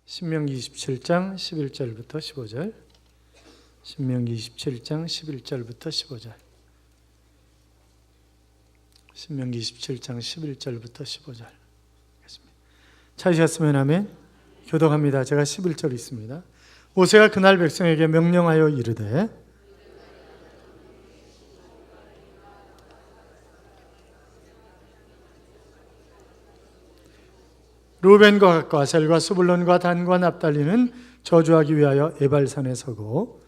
신명기 27장 11절부터 15절. 신명기 27장 11절부터 15절. 신명기 27장 11절부터 15절. 찾으셨으면 아멘. 교독합니다. 제가 11절 있습니다. 모세가 그날 백성에게 명령하여 이르되 루벤과 갓과 아셀과 스불론과 단과 납달리는 저주하기 위하여 에발산에 서고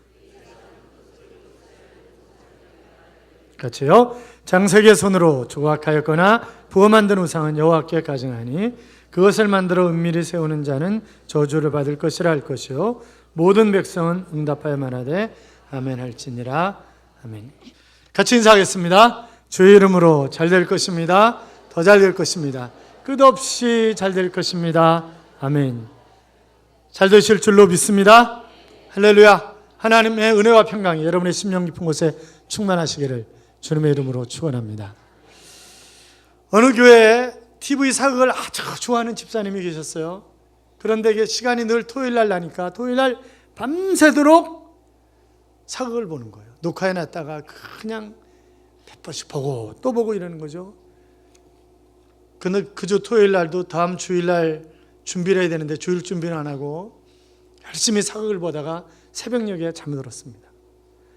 같이요. 장색의 손으로 조각하였거나 부어 만든 우상은 여호와께 가증하니 그것을 만들어 은밀히 세우는 자는 저주를 받을 것이라 할 것이요 모든 백성은 응답하여 말하되 아멘 할지니라. 아멘. 같이 인사하겠습니다. 주의 이름으로 잘 될 것입니다. 더 잘 될 것입니다. 끝없이 잘 될 것입니다. 아멘. 잘 되실 줄로 믿습니다. 할렐루야. 하나님의 은혜와 평강이 여러분의 심령 깊은 곳에 충만하시기를 주님의 이름으로 축원합니다. 어느 교회에 TV 사극을 아주 좋아하는 집사님이 계셨어요. 그런데 이게 시간이 늘 토요일 날 나니까 토요일 날 밤새도록 사극을 보는 거예요. 녹화해 놨다가 그냥 몇 번씩 보고 또 보고 이러는 거죠. 그저 토요일 날도 다음 주일 날 준비를 해야 되는데 주일 준비는 안 하고 열심히 사극을 보다가 새벽녘에 잠이 들었습니다.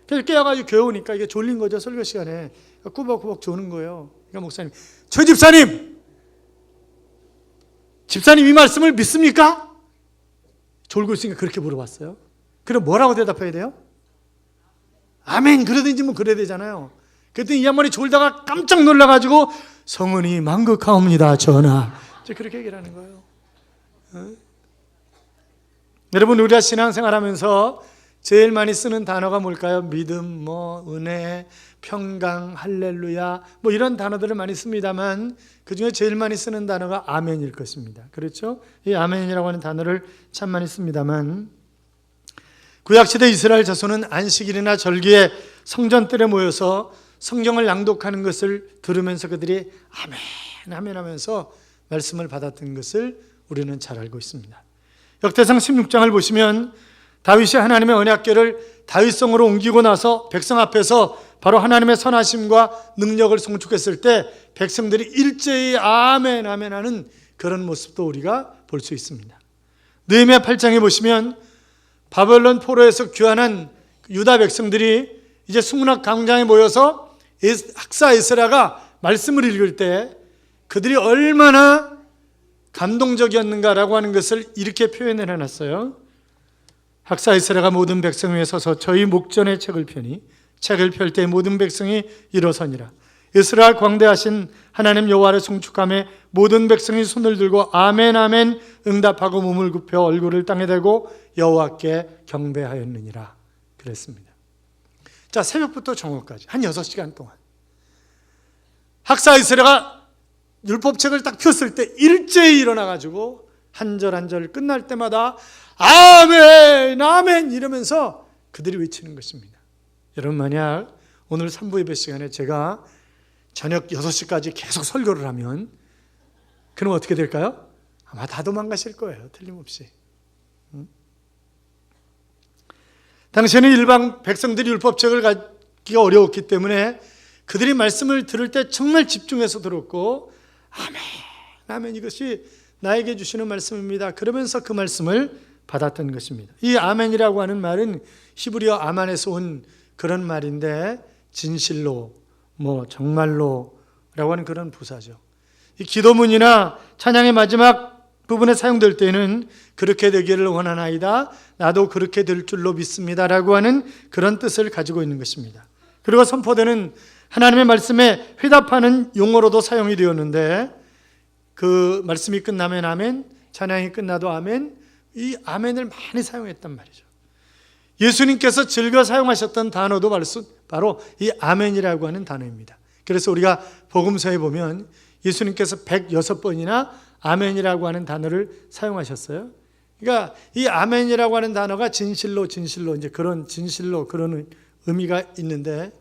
그래서 깨어가지고 교회 오니까 이게 졸린 거죠. 설교 시간에 꾸벅꾸벅 조는 거예요. 그러니까 목사님, 저 집사님 이 말씀을 믿습니까? 졸고 있으니까 그렇게 물어봤어요. 그럼 뭐라고 대답해야 돼요? 아멘 그러든지 뭐 그래야 되잖아요. 그랬더니 이 양반이 졸다가 깜짝 놀라가지고 성은이 만극하옵니다 전하. 그렇게 얘기를 하는 거예요. 여러분, 우리가 신앙생활하면서 제일 많이 쓰는 단어가 뭘까요? 믿음, 은혜, 평강, 할렐루야 이런 단어들을 많이 씁니다만 그 중에 제일 많이 쓰는 단어가 아멘일 것입니다. 그렇죠? 이 아멘이라고 하는 단어를 참 많이 씁니다만 구약시대 이스라엘 자손은 안식일이나 절기에 성전뜰에 모여서 성경을 낭독하는 것을 들으면서 그들이 아멘, 아멘 하면서 말씀을 받았던 것을 우리는 잘 알고 있습니다. 역대상 16장을 보시면 다윗이 하나님의 언약궤를 다윗성으로 옮기고 나서 백성 앞에서 바로 하나님의 선하심과 능력을 송축했을 때 백성들이 일제히 아멘, 아멘 하는 그런 모습도 우리가 볼 수 있습니다. 느헤미야 8장에 보시면 바벨론 포로에서 귀환한 유다 백성들이 이제 수문학 광장에 모여서 학사 에스라가 말씀을 읽을 때 그들이 얼마나 감동적이었는가라고 하는 것을 이렇게 표현을 해놨어요. 학사 에스라가 모든 백성 위에 서서 저희 목전에 책을 펴니 책을 펼 때 모든 백성이 일어서니라. 이스라엘 광대하신 하나님 여호와를 송축하며 모든 백성이 손을 들고 아멘 아멘 응답하고 몸을 굽혀 얼굴을 땅에 대고 여호와께 경배하였느니라 그랬습니다. 자, 새벽부터 정오까지 한 6시간 동안 학사 이스라가 율법책을 딱 폈을 때 일제히 일어나가지고 한 절 한 절 끝날 때마다 아멘 아멘 이러면서 그들이 외치는 것입니다. 여러분, 만약 오늘 3부 예배 시간에 제가 저녁 6시까지 계속 설교를 하면 그럼 어떻게 될까요? 아마 다 도망가실 거예요. 틀림없이. 당시에는 일반 백성들이 율법책을 갖기가 어려웠기 때문에 그들이 말씀을 들을 때 정말 집중해서 들었고 아멘, 아멘 이것이 나에게 주시는 말씀입니다. 그러면서 그 말씀을 받았던 것입니다. 이 아멘이라고 하는 말은 히브리어 아만에서 온 그런 말인데 진실로, 정말로 라고 하는 그런 부사죠. 이 기도문이나 찬양의 마지막 부분에 사용될 때는 그렇게 되기를 원하나이다, 나도 그렇게 될 줄로 믿습니다 라고 하는 그런 뜻을 가지고 있는 것입니다. 그리고 선포되는 하나님의 말씀에 회답하는 용어로도 사용이 되었는데 그 말씀이 끝나면 아멘, 찬양이 끝나도 아멘, 이 아멘을 많이 사용했단 말이죠. 예수님께서 즐겨 사용하셨던 단어도 바로 이 아멘이라고 하는 단어입니다. 그래서 우리가 복음서에 보면 예수님께서 106번이나 아멘이라고 하는 단어를 사용하셨어요. 그러니까 이 아멘이라고 하는 단어가 진실로 이제 그런 진실로 그런 의미가 있는데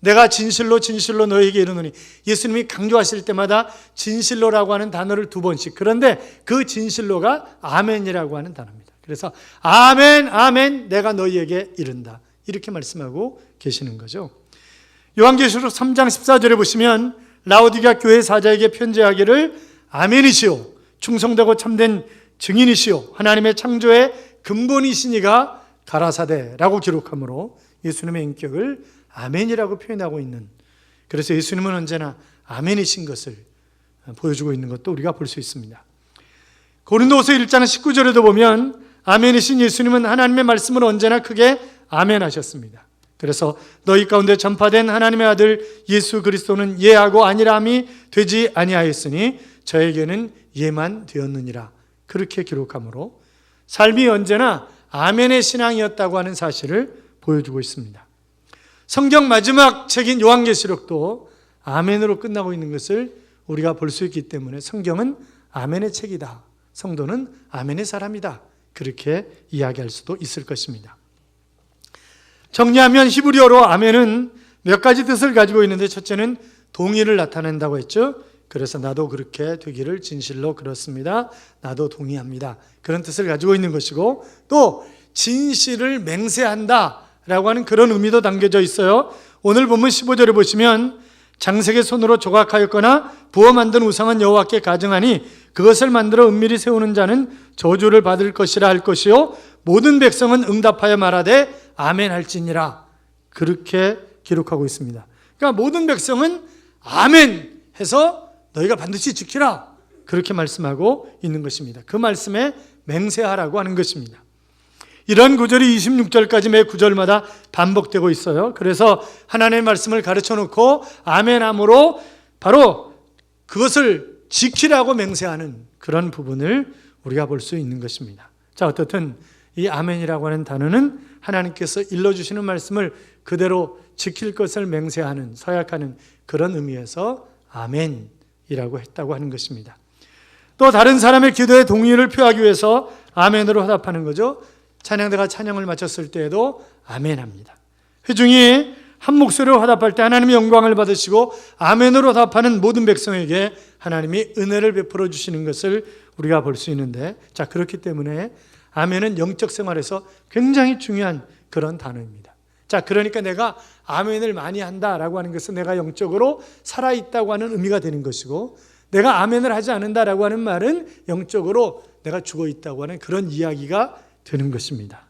내가 진실로 진실로 너에게 이르노니, 예수님이 강조하실 때마다 진실로라고 하는 단어를 2번씩, 그런데 그 진실로가 아멘이라고 하는 단어입니다. 그래서 아멘 아멘 내가 너희에게 이른다, 이렇게 말씀하고 계시는 거죠. 요한계시록 3장 14절에 보시면 라오디게아 교회 사자에게 편지하기를 아멘이시오, 충성되고 참된 증인이시오, 하나님의 창조의 근본이시니가 가라사대라고 기록하므로 예수님의 인격을 아멘이라고 표현하고 있는, 그래서 예수님은 언제나 아멘이신 것을 보여주고 있는 것도 우리가 볼 수 있습니다. 고린도후서 1장 19절에도 보면 아멘이신 예수님은 하나님의 말씀을 언제나 크게 아멘하셨습니다. 그래서 너희 가운데 전파된 하나님의 아들 예수 그리스도는 예하고 아니라함이 되지 아니하였으니 저에게는 예만 되었느니라, 그렇게 기록하므로 삶이 언제나 아멘의 신앙이었다고 하는 사실을 보여주고 있습니다. 성경 마지막 책인 요한계시록도 아멘으로 끝나고 있는 것을 우리가 볼 수 있기 때문에 성경은 아멘의 책이다, 성도는 아멘의 사람이다, 그렇게 이야기할 수도 있을 것입니다. 정리하면 히브리어로 아멘은 몇 가지 뜻을 가지고 있는데, 첫째는 동의를 나타낸다고 했죠. 그래서 나도 그렇게 되기를 진실로 그렇습니다, 나도 동의합니다, 그런 뜻을 가지고 있는 것이고, 또 진실을 맹세한다 라고 하는 그런 의미도 담겨져 있어요. 오늘 본문 15절에 보시면 장색의 손으로 조각하였거나 부어 만든 우상은 여호와께 가증하니 그것을 만들어 은밀히 세우는 자는 저주를 받을 것이라 할 것이요 모든 백성은 응답하여 말하되 아멘 할지니라, 그렇게 기록하고 있습니다. 그러니까 모든 백성은 아멘 해서 너희가 반드시 지키라, 그렇게 말씀하고 있는 것입니다. 그 말씀에 맹세하라고 하는 것입니다. 이런 구절이 26절까지 매 구절마다 반복되고 있어요. 그래서 하나님의 말씀을 가르쳐 놓고 아멘함으로 바로 그것을 지키라고 맹세하는 그런 부분을 우리가 볼 수 있는 것입니다. 자, 어떻든 이 아멘이라고 하는 단어는 하나님께서 일러주시는 말씀을 그대로 지킬 것을 맹세하는, 서약하는 그런 의미에서 아멘이라고 했다고 하는 것입니다. 또 다른 사람의 기도에 동의를 표하기 위해서 아멘으로 화답하는 거죠. 찬양대가 찬양을 마쳤을 때에도 아멘합니다. 회중이 한 목소리로 화답할 때 하나님의 영광을 받으시고 아멘으로 답하는 모든 백성에게 하나님이 은혜를 베풀어 주시는 것을 우리가 볼 수 있는데, 자, 그렇기 때문에 아멘은 영적 생활에서 굉장히 중요한 그런 단어입니다. 자, 그러니까 내가 아멘을 많이 한다라고 하는 것은 내가 영적으로 살아있다고 하는 의미가 되는 것이고, 내가 아멘을 하지 않는다라고 하는 말은 영적으로 내가 죽어 있다고 하는 그런 이야기가 되는 것입니다.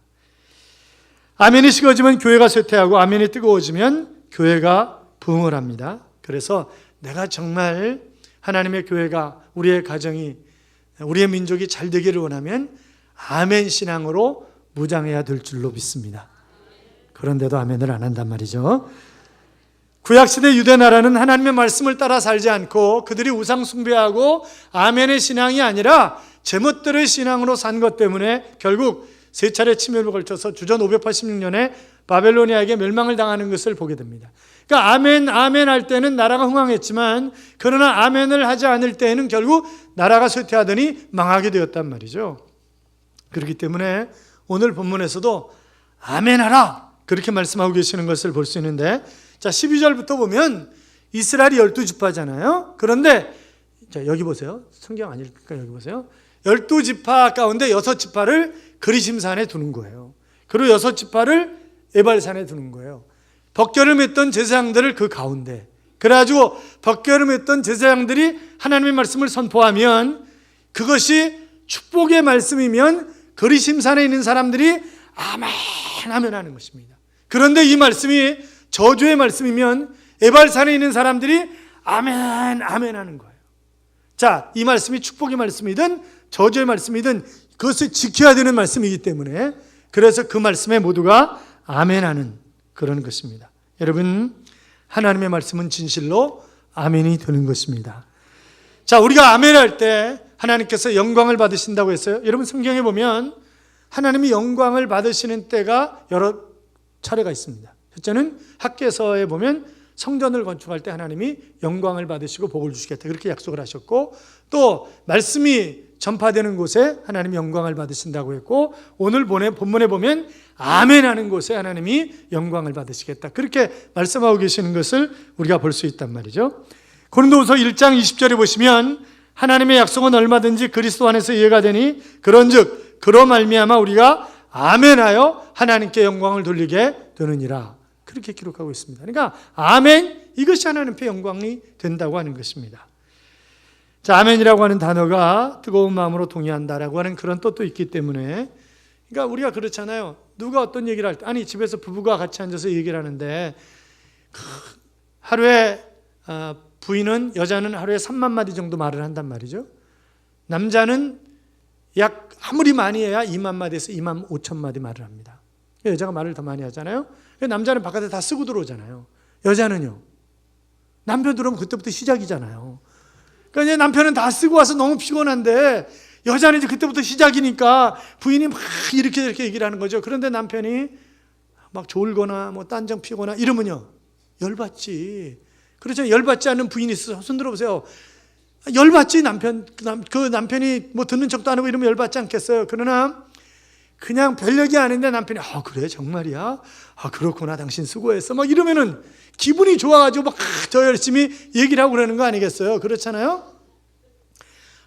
아멘이 식어지면 교회가 쇠퇴하고 아멘이 뜨거워지면 교회가 부흥을 합니다. 그래서 내가 정말 하나님의 교회가, 우리의 가정이, 우리의 민족이 잘 되기를 원하면 아멘 신앙으로 무장해야 될 줄로 믿습니다. 그런데도 아멘을 안 한단 말이죠. 구약시대 유대나라는 하나님의 말씀을 따라 살지 않고 그들이 우상 숭배하고 아멘의 신앙이 아니라 제멋대로의 신앙으로 산 것 때문에 결국 3차례 침멸을 걸쳐서 주전 586년에 바벨로니아에게 멸망을 당하는 것을 보게 됩니다. 그러니까 아멘 아멘 할 때는 나라가 흥왕했지만, 그러나 아멘을 하지 않을 때에는 결국 나라가 쇠퇴하더니 망하게 되었단 말이죠. 그렇기 때문에 오늘 본문에서도 아멘하라, 그렇게 말씀하고 계시는 것을 볼 수 있는데, 자, 12절부터 보면 이스라엘이 12지파잖아요. 그런데 자, 여기 보세요. 성경 아닐까? 여기 보세요. 12지파 가운데 6지파를 그리심산에 두는 거예요. 그리고 6지파를 에발산에 두는 거예요. 법궤를 맸던 제사장들을 그 가운데, 그래가지고 법궤를 맸던 제사장들이 하나님의 말씀을 선포하면 그것이 축복의 말씀이면 그리심산에 있는 사람들이 아멘 아멘 하는 것입니다. 그런데 이 말씀이 저주의 말씀이면 에발산에 있는 사람들이 아멘 아멘 하는 거예요. 자, 이 말씀이 축복의 말씀이든 저주의 말씀이든 그것을 지켜야 되는 말씀이기 때문에, 그래서 그 말씀에 모두가 아멘하는 그런 것입니다. 여러분, 하나님의 말씀은 진실로 아멘이 되는 것입니다. 자, 우리가 아멘할 때 하나님께서 영광을 받으신다고 했어요. 여러분, 성경에 보면 하나님이 영광을 받으시는 때가 여러 차례가 있습니다. 첫째는 학개서에 보면 성전을 건축할 때 하나님이 영광을 받으시고 복을 주시겠다 그렇게 약속을 하셨고, 또 말씀이 전파되는 곳에 하나님이 영광을 받으신다고 했고, 오늘 본문에 보면 아멘 하는 곳에 하나님이 영광을 받으시겠다 그렇게 말씀하고 계시는 것을 우리가 볼 수 있단 말이죠. 고린도후서 1장 20절에 보시면 하나님의 약속은 얼마든지 그리스도 안에서 이해가 되니 그런즉 그로 말미암아 우리가 아멘하여 하나님께 영광을 돌리게 되느니라 그렇게 기록하고 있습니다. 그러니까 아멘, 이것이 하나님께 영광이 된다고 하는 것입니다. 자, 아멘이라고 하는 단어가 뜨거운 마음으로 동의한다라고 하는 그런 뜻도 있기 때문에, 그러니까 우리가 그렇잖아요. 누가 어떤 얘기를 할 때, 아니 집에서 부부가 같이 앉아서 얘기를 하는데 하루에 부인은, 여자는 하루에 3만 마디 정도 말을 한단 말이죠. 남자는 약 아무리 많이 해야 2만 마디에서 2만 5천 마디 말을 합니다. 여자가 말을 더 많이 하잖아요. 남자는 바깥에 다 쓰고 들어오잖아요. 여자는요, 남편 들어오면 그때부터 시작이잖아요. 그러니까 이제 남편은 다 쓰고 와서 너무 피곤한데 여자는 이제 그때부터 시작이니까 부인이 막 이렇게 얘기를 하는 거죠. 그런데 남편이 막 졸거나 뭐 딴정 피거나 이러면요, 열받지. 그렇죠. 열받지 않는 부인이 있어서 손 들어보세요. 열받지. 그 남편이 뭐 듣는 척도 안 하고 이러면 열받지 않겠어요. 그러나 그냥 별 얘기 아닌데 남편이 그래 정말이야? 그렇구나, 당신 수고했어 막 이러면은 기분이 좋아가지고 막 더 열심히 얘기를 하고 그러는 거 아니겠어요? 그렇잖아요.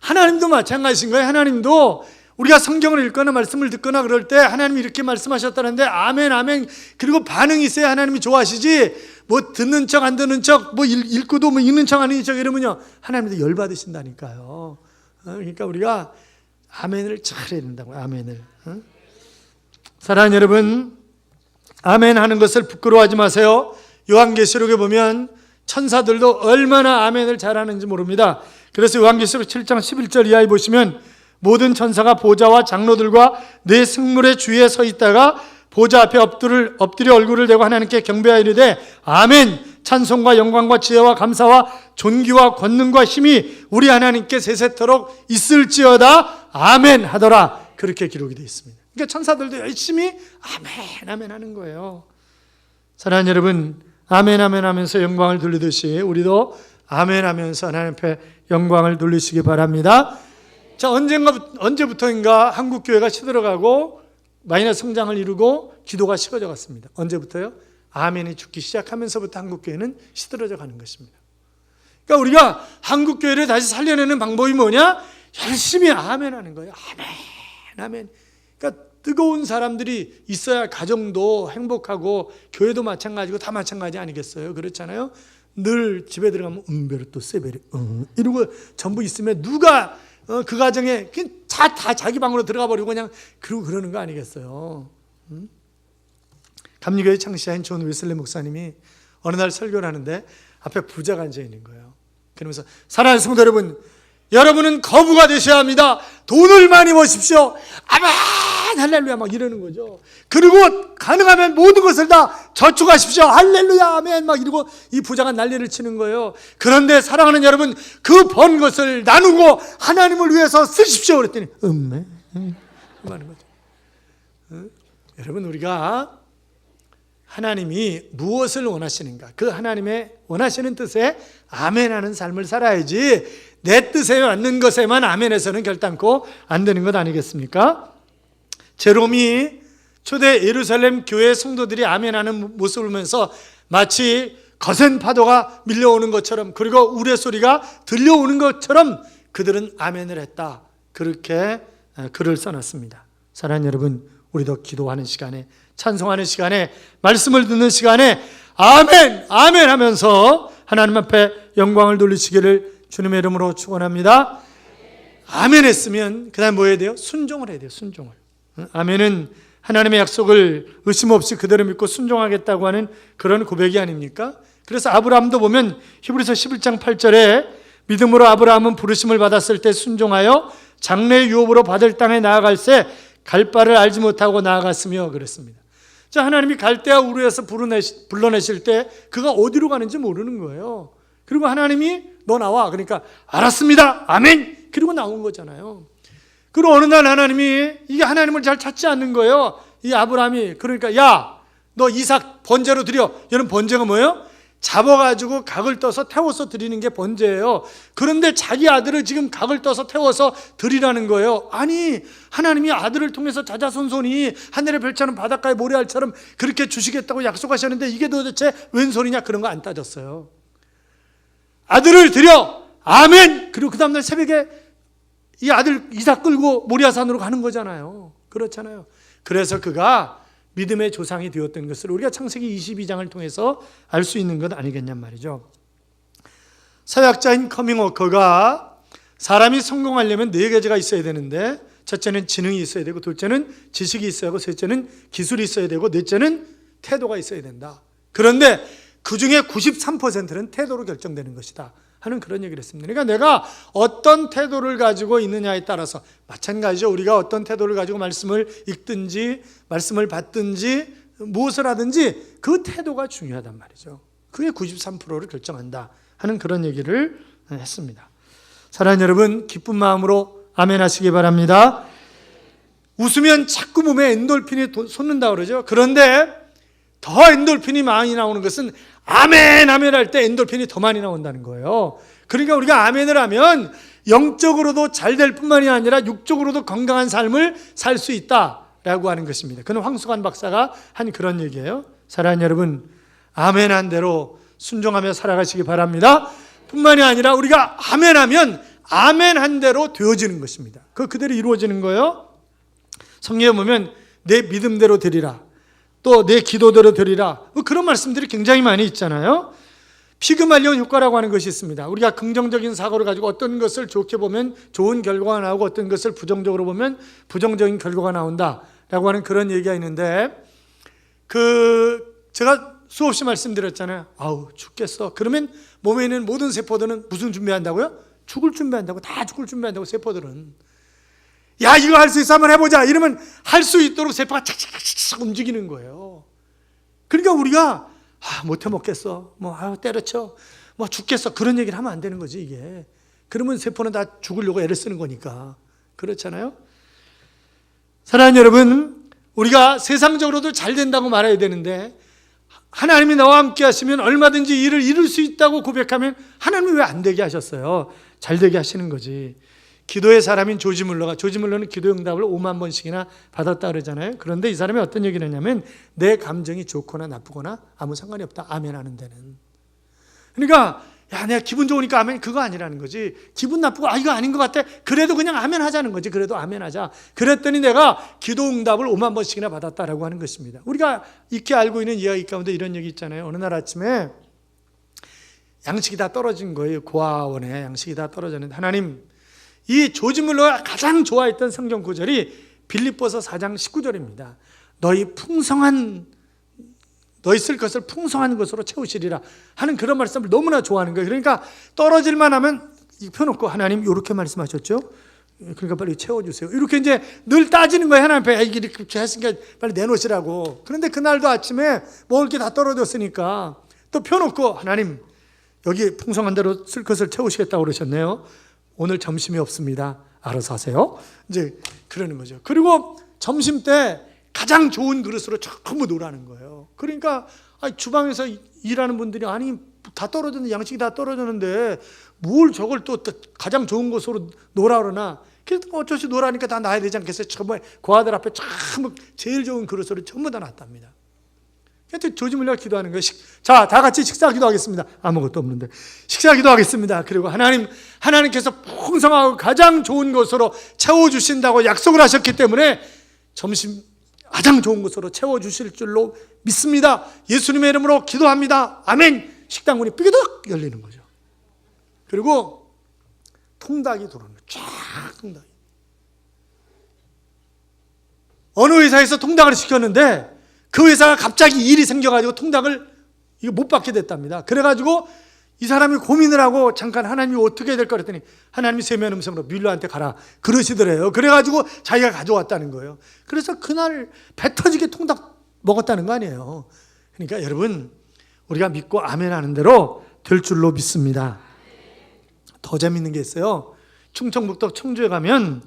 하나님도 마찬가지인 거예요. 하나님도 우리가 성경을 읽거나 말씀을 듣거나 그럴 때 하나님이 이렇게 말씀하셨다는데 아멘 아멘 그리고 반응이 있어야 하나님이 좋아하시지, 뭐 듣는 척 안 듣는 척 뭐 읽고도 뭐 읽는 척 안 읽는 척 이러면요, 하나님도 열받으신다니까요. 그러니까 우리가 아멘을 잘해야 된다고요. 아멘을. 사랑하는 여러분, 아멘 하는 것을 부끄러워하지 마세요. 요한계시록에 보면 천사들도 얼마나 아멘을 잘하는지 모릅니다. 그래서 요한계시록 7장 11절 이하에 보시면 모든 천사가 보좌와 장로들과 네 생물의 주위에 서 있다가 보좌 앞에 엎드려 얼굴을 대고 하나님께 경배하여 이르되 아멘, 찬송과 영광과 지혜와 감사와 존귀와 권능과 힘이 우리 하나님께 세세토록 있을지어다 아멘 하더라 그렇게 기록이 되어 있습니다. 그러니까 천사들도 열심히 아멘 아멘 하는 거예요. 사랑하는 여러분, 아멘 아멘 하면서 영광을 돌리듯이 우리도 아멘 하면서 하나님 앞에 영광을 돌리시기 바랍니다. 자, 언제부터인가 한국교회가 시들어가고 마이너스 성장을 이루고 기도가 식어져 갔습니다. 언제부터요? 아멘이 죽기 시작하면서부터 한국교회는 시들어져 가는 것입니다. 그러니까 우리가 한국교회를 다시 살려내는 방법이 뭐냐? 열심히 아멘 하는 거예요. 아멘 아멘. 그러니까 뜨거운 사람들이 있어야 가정도 행복하고 교회도 마찬가지고 다 마찬가지 아니겠어요? 그렇잖아요. 늘 집에 들어가면 은베르토 세베리 이러고 전부 있으면 누가 그 가정에 다 자기 방으로 들어가 버리고 그냥 그러는 거 아니겠어요? 감리교회 창시자인 존 웨슬리 목사님이 어느 날 설교를 하는데 앞에 부자가 앉아 있는 거예요. 그러면서 사랑하는 성도 여러분, 여러분은 거부가 되셔야 합니다. 돈을 많이 버십시오. 아멘 할렐루야 막 이러는 거죠. 그리고 가능하면 모든 것을 다 저축하십시오. 할렐루야 아멘 막 이러고 이 부자가 난리를 치는 거예요. 그런데 사랑하는 여러분, 그 번 것을 나누고 하나님을 위해서 쓰십시오 그랬더니 음메 하는 거죠. 여러분, 우리가 하나님이 무엇을 원하시는가, 그 하나님의 원하시는 뜻에 아멘하는 삶을 살아야지 내 뜻에 맞는 것에만 아멘해서는 결단코 안 되는 것 아니겠습니까? 제롬이 초대 예루살렘 교회 성도들이 아멘하는 모습을 보면서 마치 거센 파도가 밀려오는 것처럼, 그리고 우레소리가 들려오는 것처럼 그들은 아멘을 했다, 그렇게 글을 써놨습니다. 사랑하는 여러분, 우리도 기도하는 시간에, 찬송하는 시간에, 말씀을 듣는 시간에 아멘 아멘 하면서 하나님 앞에 영광을 돌리시기를 주님의 이름으로 축원합니다. 아멘 했으면 그 다음 뭐 해야 돼요? 순종을 해야 돼요. 순종을. 아멘은 하나님의 약속을 의심 없이 그대로 믿고 순종하겠다고 하는 그런 고백이 아닙니까? 그래서 아브라함도 보면 히브리서 11장 8절에 믿음으로 아브라함은 부르심을 받았을 때 순종하여 장래의 유업으로 받을 땅에 나아갈새 갈 바를 알지 못하고 나아갔으며 그랬습니다. 자, 하나님이 갈대아 우르에서 불러내실 때 그가 어디로 가는지 모르는 거예요. 그리고 하나님이 너 나와, 그러니까 알았습니다 아멘, 그리고 나온 거잖아요. 그리고 어느 날 하나님이, 이게 하나님을 잘 찾지 않는 거예요. 이 아브라함이, 그러니까 야, 너 이삭 번제로 드려. 여러분, 번제가 뭐예요? 잡아가지고 각을 떠서 태워서 드리는 게 번제예요. 그런데 자기 아들을 지금 각을 떠서 태워서 드리라는 거예요. 아니, 하나님이 아들을 통해서 자자손손이 하늘의 별처럼 바닷가의 모래알처럼 그렇게 주시겠다고 약속하셨는데 이게 도대체 웬 소리냐, 그런 거 안 따졌어요. 아들을 드려, 아멘. 그리고 그 다음날 새벽에 이 아들 이삭 끌고 모리아산으로 가는 거잖아요. 그렇잖아요. 그래서 그가 믿음의 조상이 되었던 것을 우리가 창세기 22장을 통해서 알 수 있는 것 아니겠냔 말이죠. 사역자인 커밍워커가 사람이 성공하려면 4가지가 있어야 되는데, 첫째는 지능이 있어야 되고, 둘째는 지식이 있어야 하고, 셋째는 기술이 있어야 되고, 넷째는 태도가 있어야 된다. 그런데 그 중에 93%는 태도로 결정되는 것이다 하는 그런 얘기를 했습니다. 그러니까 내가 어떤 태도를 가지고 있느냐에 따라서, 마찬가지죠. 우리가 어떤 태도를 가지고 말씀을 읽든지 말씀을 받든지 무엇을 하든지 그 태도가 중요하단 말이죠. 그게 93%를 결정한다 하는 그런 얘기를 했습니다. 사랑하는 여러분, 기쁜 마음으로 아멘 하시기 바랍니다. 웃으면 자꾸 몸에 엔돌핀이 솟는다 그러죠. 그런데 더 엔돌핀이 많이 나오는 것은 아멘 아멘 할 때 엔돌핀이 더 많이 나온다는 거예요. 그러니까 우리가 아멘을 하면 영적으로도 잘 될 뿐만이 아니라 육적으로도 건강한 삶을 살 수 있다라고 하는 것입니다. 그는 황수관 박사가 한 그런 얘기예요. 사랑하는 여러분, 아멘한 대로 순종하며 살아가시기 바랍니다. 뿐만이 아니라 우리가 아멘하면 아멘한 대로 되어지는 것입니다. 그대로 이루어지는 거예요. 성경에 보면 내 믿음대로 되리라, 또 내 기도대로 되리라, 그런 말씀들이 굉장히 많이 있잖아요. 피그말리온 효과라고 하는 것이 있습니다. 우리가 긍정적인 사고를 가지고 어떤 것을 좋게 보면 좋은 결과가 나오고 어떤 것을 부정적으로 보면 부정적인 결과가 나온다라고 하는 그런 얘기가 있는데, 제가 수없이 말씀드렸잖아요. 아우 죽겠어. 그러면 몸에 있는 모든 세포들은 무슨 준비한다고요? 죽을 준비한다고. 다 죽을 준비한다고. 세포들은 야 이거 할 수 있어 한번 해보자 이러면 할 수 있도록 세포가 착착착착 움직이는 거예요. 그러니까 우리가 못해 먹겠어, 때려쳐, 죽겠어, 그런 얘기를 하면 안 되는 거지. 이게 그러면 세포는 다 죽으려고 애를 쓰는 거니까. 그렇잖아요. 사랑하는 여러분, 우리가 세상적으로도 잘 된다고 말해야 되는데, 하나님이 나와 함께 하시면 얼마든지 일을 이룰 수 있다고 고백하면 하나님이 왜 안 되게 하셨어요? 잘 되게 하시는 거지. 기도의 사람인 조지 물러는 기도 응답을 5만 번씩이나 받았다 그러잖아요. 그런데 이 사람이 어떤 얘기를 했냐면, 내 감정이 좋거나 나쁘거나 아무 상관이 없다, 아멘 하는 데는. 그러니까 야 내가 기분 좋으니까 아멘, 그거 아니라는 거지. 기분 나쁘고 이거 아닌 것 같아, 그래도 그냥 아멘 하자는 거지. 그래도 아멘 하자. 그랬더니 내가 기도 응답을 5만 번씩이나 받았다라고 하는 것입니다. 우리가 익히 알고 있는 이야기 가운데 이런 얘기 있잖아요. 어느 날 아침에 양식이 다 떨어진 거예요. 고아원에 양식이 다 떨어졌는데, 하나님, 이 조지 물러가 가장 좋아했던 성경 구절이 빌립보서 4장 19절입니다. 너희 쓸 것을 풍성한 것으로 채우시리라 하는 그런 말씀을 너무나 좋아하는 거예요. 그러니까 떨어질만 하면 펴놓고, 하나님 이렇게 말씀하셨죠? 그러니까 빨리 채워주세요. 이렇게 이제 늘 따지는 거예요. 하나님 앞에 이렇게 했으니까 빨리 내놓으시라고. 그런데 그날도 아침에 먹을 게 다 떨어졌으니까 또 펴놓고, 하나님 여기 풍성한 대로 쓸 것을 채우시겠다고 그러셨네요. 오늘 점심이 없습니다. 알아서 하세요. 이제 그러는 거죠. 그리고 점심 때 가장 좋은 그릇으로 전부 놓으라는 거예요. 그러니까 주방에서 일하는 분들이 다 떨어졌는데, 양식이 다 떨어졌는데 뭘 저걸 또 가장 좋은 곳으로 놓으라 그러나, 그래서 어쩔 수 놓으라니까 다 놔야 되지 않겠어요? 정말 고아들 앞에 전부 제일 좋은 그릇으로 전부 다 놨답니다. 그래서 조지 물러가 기도하는 거예요. 자, 다 같이 식사 기도하겠습니다. 아무것도 없는데 식사 기도하겠습니다. 그리고 하나님께서 풍성하고 가장 좋은 것으로 채워주신다고 약속을 하셨기 때문에 점심 가장 좋은 것으로 채워주실 줄로 믿습니다. 예수님의 이름으로 기도합니다. 아멘. 식당 문이 삐그덕 열리는 거죠. 그리고 통닭이 들어오는 거예요. 쫙 통닭이. 어느 회사에서 통닭을 시켰는데 그 회사가 갑자기 일이 생겨가지고 통닭을 못 받게 됐답니다. 그래가지고 이 사람이 고민을 하고 잠깐 하나님이 어떻게 해야 될까 그랬더니, 하나님이 세면 음성으로 뮬러한테 가라 그러시더래요. 그래가지고 자기가 가져왔다는 거예요. 그래서 그날 배 터지게 통닭 먹었다는 거 아니에요. 그러니까 여러분, 우리가 믿고 아멘 하는 대로 될 줄로 믿습니다. 더 재밌는 게 있어요. 충청북도 청주에 가면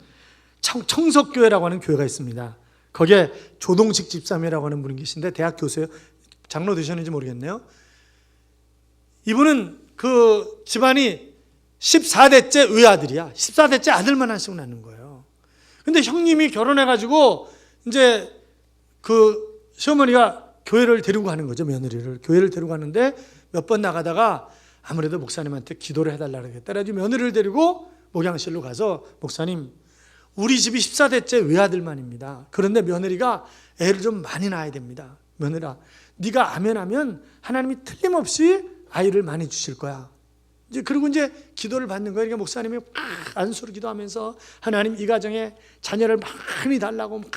청석교회라고 하는 교회가 있습니다. 거기에 조동식 집사님이라고 하는 분이 계신데 대학 교수예요. 장로 되셨는지 모르겠네요. 이분은 그 집안이 14대째 외아들이야. 14대째 아들만 한씩 낳는 거예요. 근데 형님이 결혼해가지고 이제 그 시어머니가 교회를 데리고 가는 거죠. 며느리를 교회를 데리고 가는데 몇 번 나가다가 아무래도 목사님한테 기도를 해달라고 그랬다. 그래서 며느리를 데리고 목양실로 가서 목사님, 우리 집이 14대째 외아들만입니다. 그런데 며느리가 애를 좀 많이 낳아야 됩니다. 며느라, 네가 아멘하면 하나님이 틀림없이 아이를 많이 주실 거야. 이제 그리고 이제 기도를 받는 거예요. 그러니까 목사님이 막 안수로 기도하면서 하나님 이 가정에 자녀를 많이 달라고 막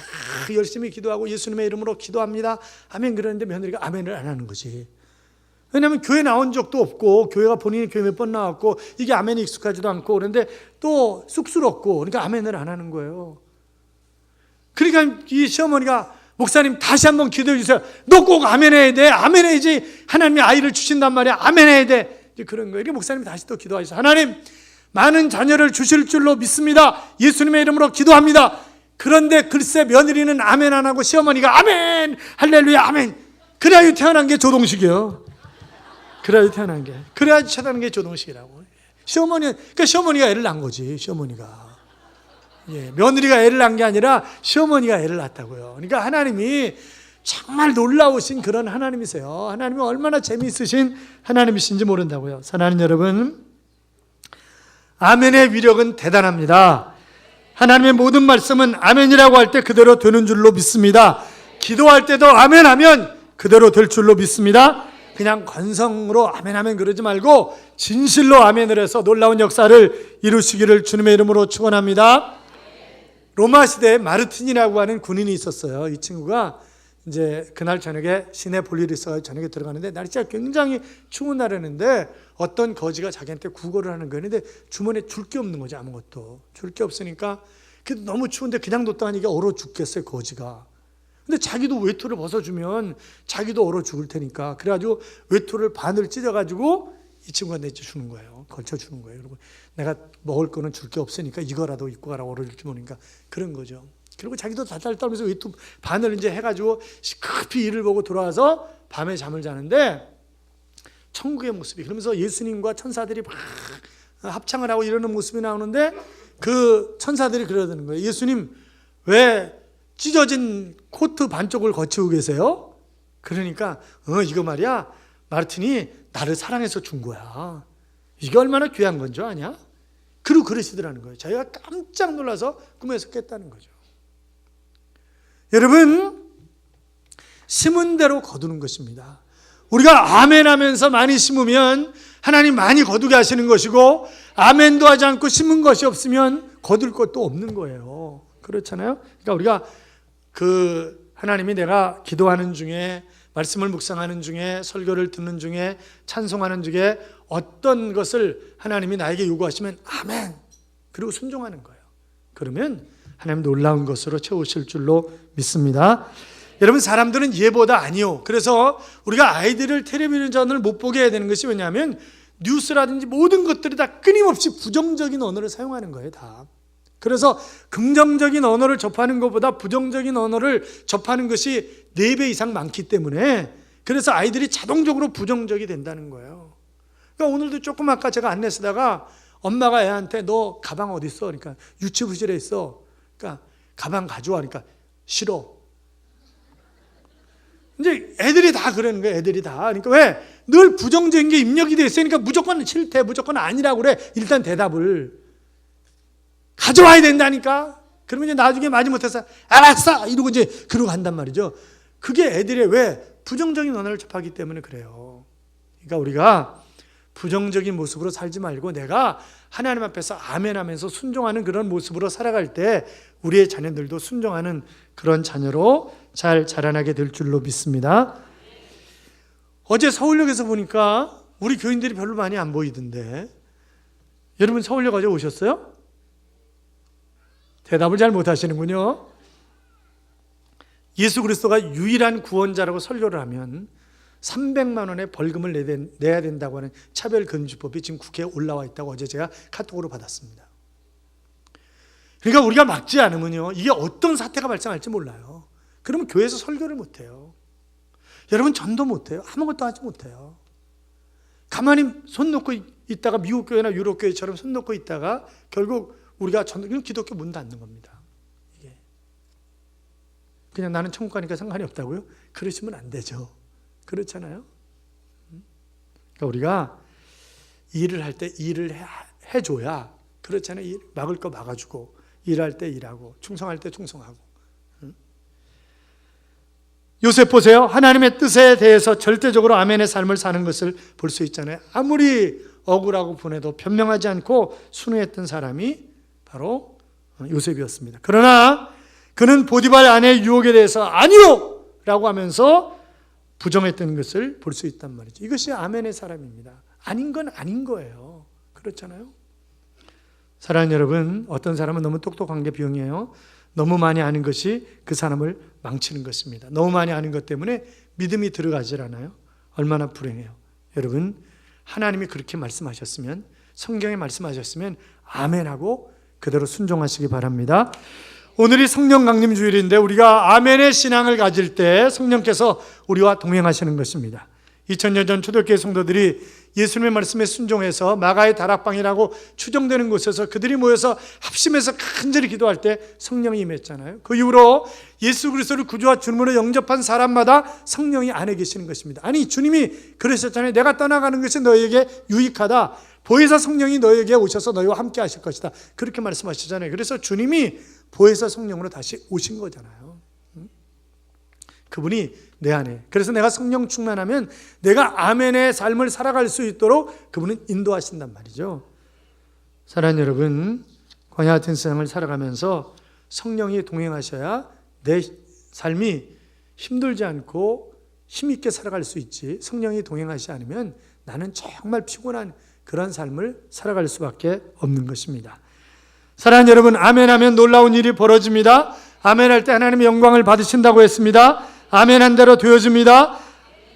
열심히 기도하고 예수님의 이름으로 기도합니다. 아멘. 그러는데 며느리가 아멘을 안 하는 거지. 왜냐하면 교회 나온 적도 없고 교회가 본인이 교회 몇 번 나왔고 이게 아멘이 익숙하지도 않고 그런데 또 쑥스럽고 그러니까 아멘을 안 하는 거예요. 그러니까 이 시어머니가 목사님 다시 한번 기도해 주세요. 너 꼭 아멘해야 돼. 아멘해야지 하나님이 아이를 주신단 말이야. 아멘해야 돼. 이제 그런 거예요. 목사님이 다시 또 기도하셔서 하나님 많은 자녀를 주실 줄로 믿습니다. 예수님의 이름으로 기도합니다. 그런데 글쎄 며느리는 아멘 안 하고 시어머니가 아멘 할렐루야 아멘. 그래야 태어난 게 조동식이에요. 그래야 태어난 게. 그래야 태어난 게 조동식이라고. 그러니까 시어머니가 애를 낳은 거지. 시어머니가. 예, 며느리가 애를 낳은 게 아니라 시어머니가 애를 낳았다고요. 그러니까 하나님이 정말 놀라우신 그런 하나님이세요. 하나님이 얼마나 재미있으신 하나님이신지 모른다고요. 사랑하는 여러분, 아멘의 위력은 대단합니다. 하나님의 모든 말씀은 아멘이라고 할 때 그대로 되는 줄로 믿습니다. 기도할 때도 아멘하면 그대로 될 줄로 믿습니다. 그냥 건성으로 아멘하면 그러지 말고 진실로 아멘을 해서 놀라운 역사를 이루시기를 주님의 이름으로 축원합니다. 로마 시대에 마르틴이라고 하는 군인이 있었어요. 이 친구가 이제 그날 저녁에 시내 볼 일이 있어서 저녁에 들어가는데 날씨가 굉장히 추운 날이었는데 어떤 거지가 자기한테 구걸을 하는 거예요. 근데 주머니에 줄 게 없는 거죠. 아무것도 줄 게 없으니까 너무 추운데 그냥 뒀다가 이게 얼어 죽겠어요. 거지가. 근데 자기도 외투를 벗어주면 자기도 얼어 죽을 테니까 그래가지고 외투를 반을 찢어가지고 이 친구한테 주는 거예요. 걸쳐주는 거예요. 그리고 내가 먹을 거는 줄 게 없으니까 이거라도 입고 가라. 얼어 죽지 모르니까 그런 거죠. 그리고 자기도 달달 떨면서 외투 반을 이제 해가지고 급히 일을 보고 돌아와서 밤에 잠을 자는데 천국의 모습이 그러면서 예수님과 천사들이 막 합창을 하고 이러는 모습이 나오는데 그 천사들이 그러는 거예요. 예수님 왜 찢어진 코트 반쪽을 거치고 계세요? 그러니까 이거 말이야 마르틴이 나를 사랑해서 준 거야. 이게 얼마나 귀한 건 줄 아냐? 그리고 그러시더라는 거예요. 자기가 깜짝 놀라서 꿈에서 깼다는 거죠. 여러분, 심은 대로 거두는 것입니다. 우리가 아멘 하면서 많이 심으면 하나님 많이 거두게 하시는 것이고 아멘도 하지 않고 심은 것이 없으면 거둘 것도 없는 거예요. 그렇잖아요. 그러니까 우리가 하나님이 내가 기도하는 중에 말씀을 묵상하는 중에 설교를 듣는 중에 찬송하는 중에 어떤 것을 하나님이 나에게 요구하시면 아멘 그리고 순종하는 거예요. 그러면 하나님 놀라운 것으로 채우실 줄로 믿습니다. 여러분 사람들은 예보다 아니요. 그래서 우리가 아이들을 텔레비전을 못 보게 해야 되는 것이 왜냐하면 뉴스라든지 모든 것들이 다 끊임없이 부정적인 언어를 사용하는 거예요. 다. 그래서 긍정적인 언어를 접하는 것보다 부정적인 언어를 접하는 것이 4배 이상 많기 때문에 그래서 아이들이 자동적으로 부정적이 된다는 거예요. 그러니까 오늘도 조금 아까 제가 안내 쓰다가 엄마가 애한테 너 가방 어디 있어? 그러니까 유치부실에 있어. 그러니까 가방 가져와. 그러니까 싫어. 이제 애들이 다 그러는 거예요. 애들이 다. 그러니까 왜? 늘 부정적인 게 입력이 돼 있으니까 무조건 싫대. 무조건 아니라고 그래. 일단 대답을. 가져와야 된다니까. 그러면 이제 나중에 마지못해서 알았어 이러고 이제 그러고 간단 말이죠. 그게 애들의 왜 부정적인 언어를 접하기 때문에 그래요. 그러니까 우리가 부정적인 모습으로 살지 말고 내가 하나님 앞에서 아멘하면서 순종하는 그런 모습으로 살아갈 때 우리의 자녀들도 순종하는 그런 자녀로 잘 자라나게 될 줄로 믿습니다. 어제 서울역에서 보니까 우리 교인들이 별로 많이 안 보이던데 여러분 서울역 어제 오셨어요? 대답을 잘 못하시는군요. 예수 그리스도가 유일한 구원자라고 설교를 하면 300만 원의 벌금을 내야 된다고 하는 차별금지법이 지금 국회에 올라와 있다고 어제 제가 카톡으로 받았습니다. 그러니까 우리가 막지 않으면요 이게 어떤 사태가 발생할지 몰라요. 그러면 교회에서 설교를 못해요. 여러분 전도 못해요. 아무것도 하지 못해요. 가만히 손 놓고 있다가 미국 교회나 유럽 교회처럼 손 놓고 있다가 결국 우리가 기독교 문 닫는 겁니다. 이게 그냥 나는 천국 가니까 상관이 없다고요? 그러시면 안 되죠. 그렇잖아요. 그러니까 우리가 일을 할 때 일을 해줘야, 그렇잖아요. 막을 거 막아주고, 일할 때 일하고, 충성할 때 충성하고. 요셉 보세요. 하나님의 뜻에 대해서 절대적으로 아멘의 삶을 사는 것을 볼 수 있잖아요. 아무리 억울하고 분해도 변명하지 않고 순응했던 사람이 바로 요셉이었습니다. 그러나 그는 보디발 아내의 유혹에 대해서 아니요! 라고 하면서 부정했던 것을 볼 수 있단 말이죠. 이것이 아멘의 사람입니다. 아닌 건 아닌 거예요. 그렇잖아요. 사랑하는 여러분, 어떤 사람은 너무 똑똑한 게 병이에요. 너무 많이 아는 것이 그 사람을 망치는 것입니다. 너무 많이 아는 것 때문에 믿음이 들어가질 않아요. 얼마나 불행해요. 여러분, 하나님이 그렇게 말씀하셨으면, 성경에 말씀하셨으면 아멘하고 그대로 순종하시기 바랍니다. 오늘이 성령 강림 주일인데 우리가 아멘의 신앙을 가질 때 성령께서 우리와 동행하시는 것입니다. 2000년 전 초대교회 성도들이 예수님의 말씀에 순종해서 마가의 다락방이라고 추정되는 곳에서 그들이 모여서 합심해서 간절히 기도할 때 성령이 임했잖아요. 그 이후로 예수 그리스도를 구주와 주님으로 영접한 사람마다 성령이 안에 계시는 것입니다. 아니, 주님이 그러셨잖아요. 내가 떠나가는 것이 너희에게 유익하다. 보혜사 성령이 너희에게 오셔서 너희와 함께 하실 것이다. 그렇게 말씀하시잖아요. 그래서 주님이 보혜사 성령으로 다시 오신 거잖아요. 그분이 내 안에. 그래서 내가 성령 충만하면 내가 아멘의 삶을 살아갈 수 있도록 그분은 인도하신단 말이죠. 사랑하는 여러분, 광야 같은 세상을 살아가면서 성령이 동행하셔야 내 삶이 힘들지 않고 힘있게 살아갈 수 있지, 성령이 동행하지 않으면 나는 정말 피곤한 그런 삶을 살아갈 수밖에 없는 것입니다. 사랑하는 여러분, 아멘하면 놀라운 일이 벌어집니다. 아멘할 때 하나님의 영광을 받으신다고 했습니다. 아멘한 대로 되어집니다.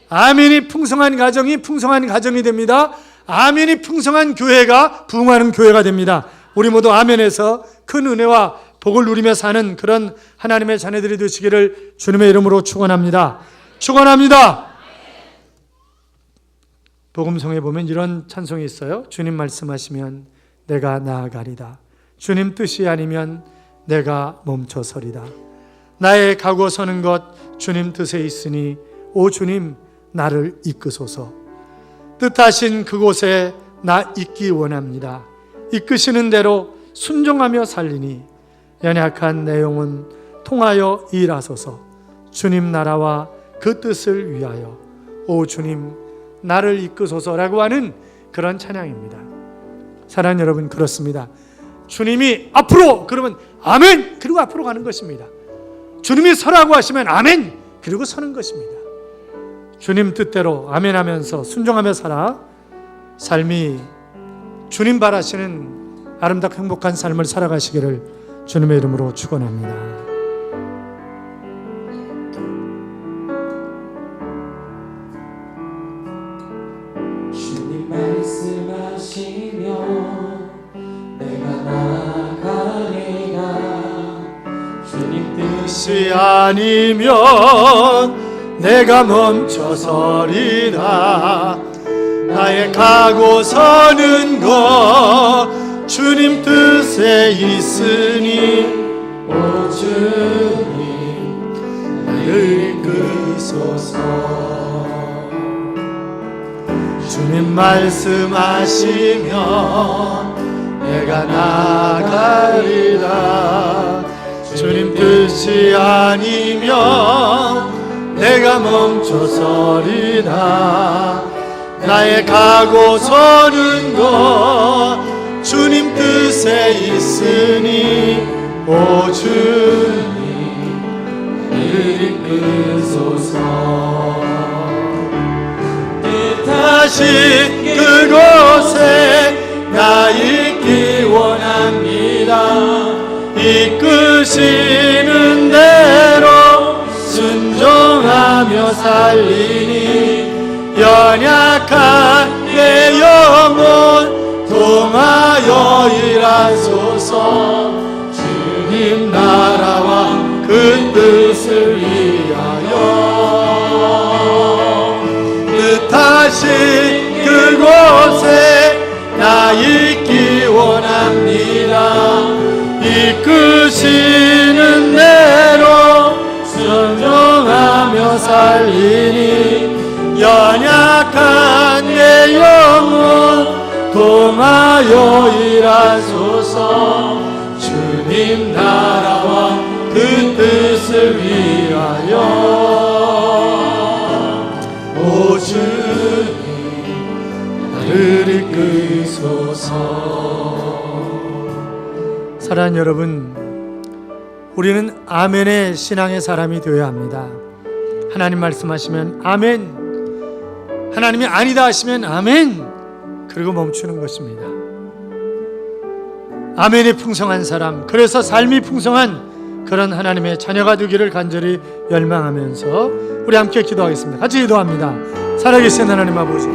아멘이 풍성한 가정이 풍성한 가정이 됩니다. 아멘이 풍성한 교회가 부흥하는 교회가 됩니다. 우리 모두 아멘에서 큰 은혜와 복을 누리며 사는 그런 하나님의 자녀들이 되시기를 주님의 이름으로 축원합니다. 축원합니다. 복음성에 보면 이런 찬송이 있어요. 주님 말씀하시면 내가 나아가리다. 주님 뜻이 아니면 내가 멈춰서리다. 나의 가고 서는 것 주님 뜻에 있으니 오 주님 나를 이끄소서. 뜻하신 그곳에 나 있기 원합니다. 이끄시는 대로 순종하며 살리니 연약한 내 영혼 통하여 일하소서. 주님 나라와 그 뜻을 위하여 오 주님 나를 이끄소서라고 하는 그런 찬양입니다. 사랑하는 여러분, 그렇습니다. 주님이 앞으로 그러면 아멘 그리고 앞으로 가는 것입니다. 주님이 서라고 하시면 아멘 그리고 서는 것입니다. 주님 뜻대로 아멘하면서 순종하며 살아 삶이 주님 바라시는 아름답고 행복한 삶을 살아가시기를 주님의 이름으로 축원합니다. 주님 말씀하시면 내가 나가리라. 주님 뜻이 아니면 내가 멈춰서리라. 나의 가고 서는 것 주님 뜻에 있으니 오 주님 나를 이끄소서. 주님 말씀하시면 내가 나가리라. 주님 뜻이 아니면 내가 멈춰서리라. 나의 가고 서는 것 주님 뜻에 있으니 오 주님 나를 이끄소서. 뜻하신 그곳에 나 있기 원합니다. 이끄시는 대로 순종하며 살리니 연약한 내 영혼 통하여 일하소서. 주님 나라와 그 뜻을 위하여 뜻하신 그 그곳에 나 있기 원합니다. 이끄시는 대로 순종하며 살리니 연약한 내 영혼 동하여 일하소서. 주님 나라와 그 뜻을 위하여 오 주님 나를 이끄소서. 사랑하는 여러분, 우리는 아멘의 신앙의 사람이 되어야 합니다. 하나님 말씀하시면 아멘, 하나님이 아니다 하시면 아멘, 그리고 멈추는 것입니다. 아멘이 풍성한 사람, 그래서 삶이 풍성한 그런 하나님의 자녀가 되기를 간절히 열망하면서 우리 함께 기도하겠습니다. 같이 기도합니다. 살아계신 하나님 아버지,